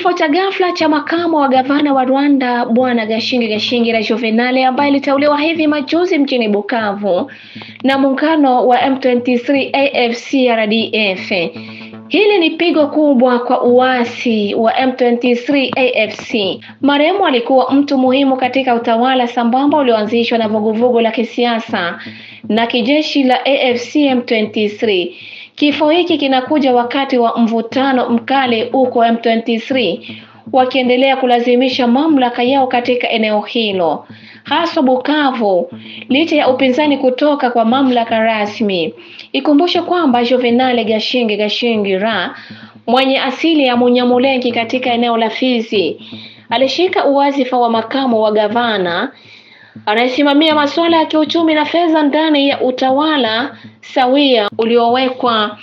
Kifo cha ghafla cha makamu wa gavana wa Rwanda Bwana Gashingira Juvenal ambaye aliteuliwa hivi majuzi mjini Bukavu na muungano wa M23 AFC RDF. Hili ni pigo kubwa kwa uasi wa M23 AFC. Marehemu alikuwa mtu muhimu katika utawala sambamba ulioanzishwa na vuguvugu la kisiasa na kijeshi la AFC M23. Kifo hiki kinakuja wakati wa mvutano mkali huko M23 wakiendelea kulazimisha mamlaka yao katika eneo hilo, hasa Bukavu, licha ya upinzani kutoka kwa mamlaka rasmi. Ikumbushe kwamba Juvenal Gashingira mwenye asili ya Munyamulengi katika eneo la Fizi alishika uwazifa wa makamu wa gavana anayesimamia masuala ya kiuchumi na fedha ndani ya utawala sawia uliowekwa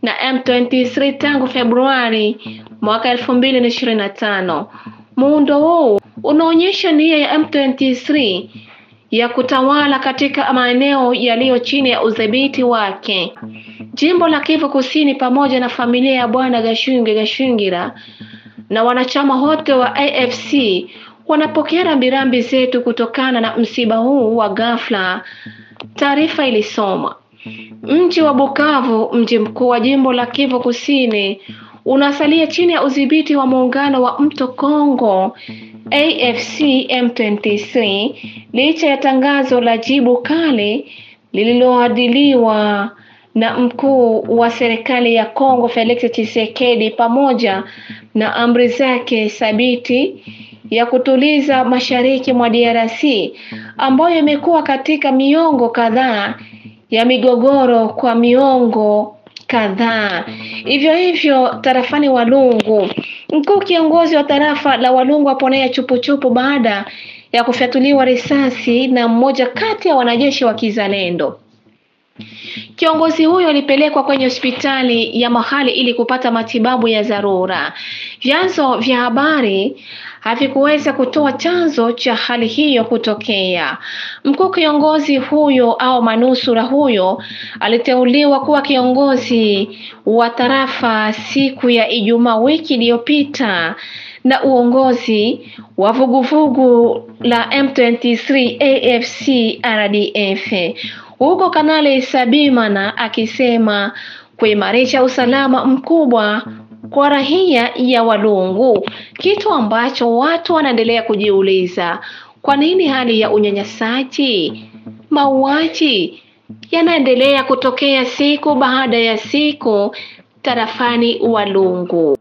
na M23 tangu Februari mwaka 2025. Muundo huu unaonyesha nia ya M23 ya kutawala katika maeneo yaliyo chini ya udhibiti wake. Jimbo la Kivu Kusini pamoja na familia ya Bwana Gashingira na wanachama wote wa AFC wanapokea rambirambi zetu kutokana na msiba huu wa ghafla. Taarifa ilisoma: mji wa Bukavu, mji mkuu wa jimbo la Kivu Kusini, unasalia chini ya udhibiti wa muungano wa Mto Kongo AFC M23 licha ya tangazo la jibu kali lililoadiliwa na mkuu wa serikali ya Kongo Felix Tshisekedi pamoja na amri zake thabiti ya kutuliza mashariki mwa DRC ambayo imekuwa katika miongo kadhaa ya migogoro kwa miongo kadhaa. Hivyo tarafani Walungu, mkuu kiongozi wa tarafa la Walungu aponea chupuchupu baada ya kufyatuliwa risasi na mmoja kati ya wanajeshi wa kizalendo. Kiongozi huyo alipelekwa kwenye hospitali ya mahali ili kupata matibabu ya dharura. Vyanzo vya habari havikuweza kutoa chanzo cha hali hiyo kutokea. Mkuu kiongozi huyo au manusura huyo aliteuliwa kuwa kiongozi wa tarafa siku ya Ijumaa wiki iliyopita na uongozi wa vuguvugu la M23 AFC RDF. Huko Kanali Sabimana akisema kuimarisha usalama mkubwa kwa raia ya Walungu, kitu ambacho watu wanaendelea kujiuliza: kwa nini hali ya unyanyasaji, mauaji yanaendelea kutokea siku baada ya siku tarafani Walungu?